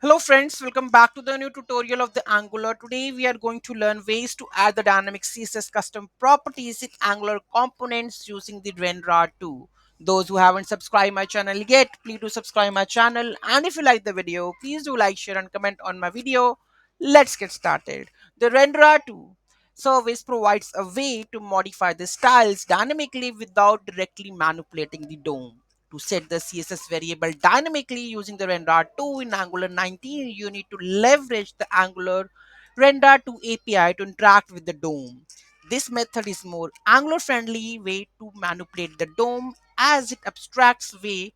Hello friends, welcome back to the new tutorial of the Angular. Today we are going to learn ways to add the dynamic CSS custom properties in Angular components using the Renderer2. Those who haven't subscribed my channel yet, please do subscribe my channel, and if you like the video, please do like, share and comment on my video. Let's get started. The Renderer2 service provides a way to modify the styles dynamically without directly manipulating the DOM. To set the CSS variable dynamically using the Renderer2 in Angular 19, you need to leverage the Angular Renderer2 API to interact with the DOM. This method is more Angular friendly way to manipulate the DOM as it abstracts way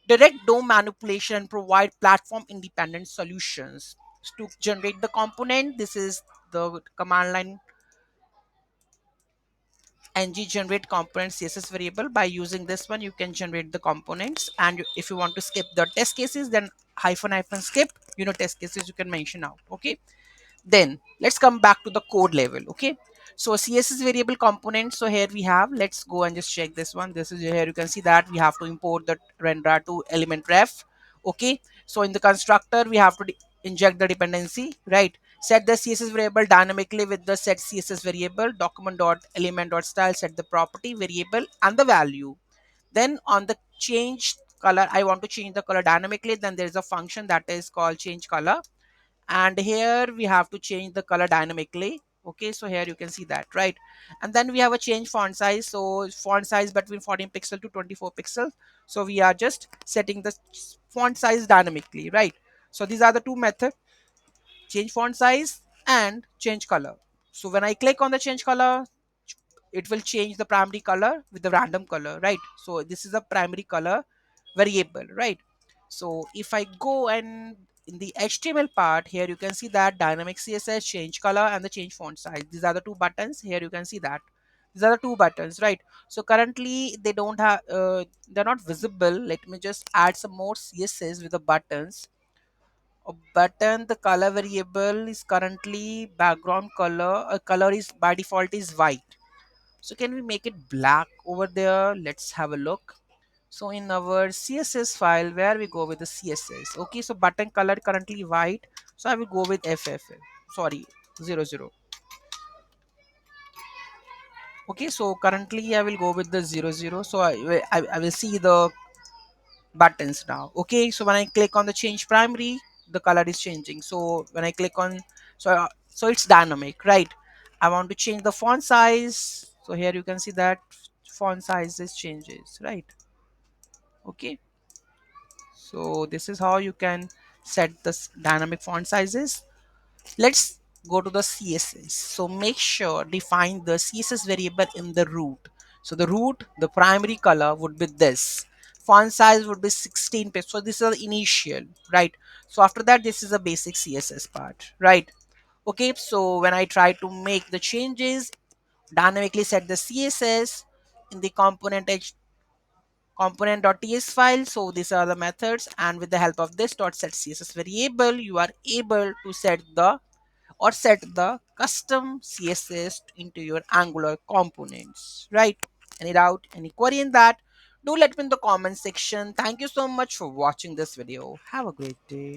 direct DOM manipulation and provide platform independent solutions. To generate the component, this is the command line ng generate component css variable. By using this one you can generate the components, and if you want to skip the test cases, then hyphen skip, test cases you can mention out. Okay, then let's come back to the code level. Okay, so css variable component, so here we have, let's go and just check this one. This is here, you can see that we have to import the render2 element ref. Okay, so in the constructor we have to inject the dependency, right? Set the css variable dynamically with the set css variable document dot element dot style, set the property variable and the value. Then on the change color, I want to change the color dynamically, then there is a function that is called change color, and here we have to change the color dynamically. Okay, so here you can see that, right? And then we have a change font size, so font size between 14 pixel to 24 pixels. So we are just setting the font size dynamically, right? So these are the two methods: change font size and change color. So when I click on the change color, it will change the primary color with the random color, right? So this is a primary color variable, right? So if I go and in the HTML part, here you can see that dynamic CSS, change color and the change font size, these are the two buttons. Here you can see that these are the two buttons, right? So currently they don't have they're not visible. Let me just add some more CSS with the buttons. A button, the color variable is currently background color. A color is by default is white, so can we make it black over there? Let's have a look. So in our CSS file, where we go with the CSS. Okay, so button color currently white. So I will go with FFL. Sorry, 00. Okay, so currently I will go with the 00. So I will see the buttons now. Okay, so when I click on the change primary, the color is changing. So when I click on, so it's dynamic, right? I want to change the font size. So here you can see that font sizes changes, right? Okay, so this is how you can set the dynamic font sizes. Let's go to the CSS. So make sure define the CSS variable in the root. So the root, the primary color would be this. Font size would be 16 pixels. So this is the initial, right? So after that, this is a basic CSS part, right? Okay, so when I try to make the changes, dynamically set the CSS in the component.ts file. So these are the methods, and with the help of this .set css variable, you are able to set the custom css into your Angular components, right? Any doubt, any query in that, do let me in the comment section. Thank you so much for watching this video. Have a great day.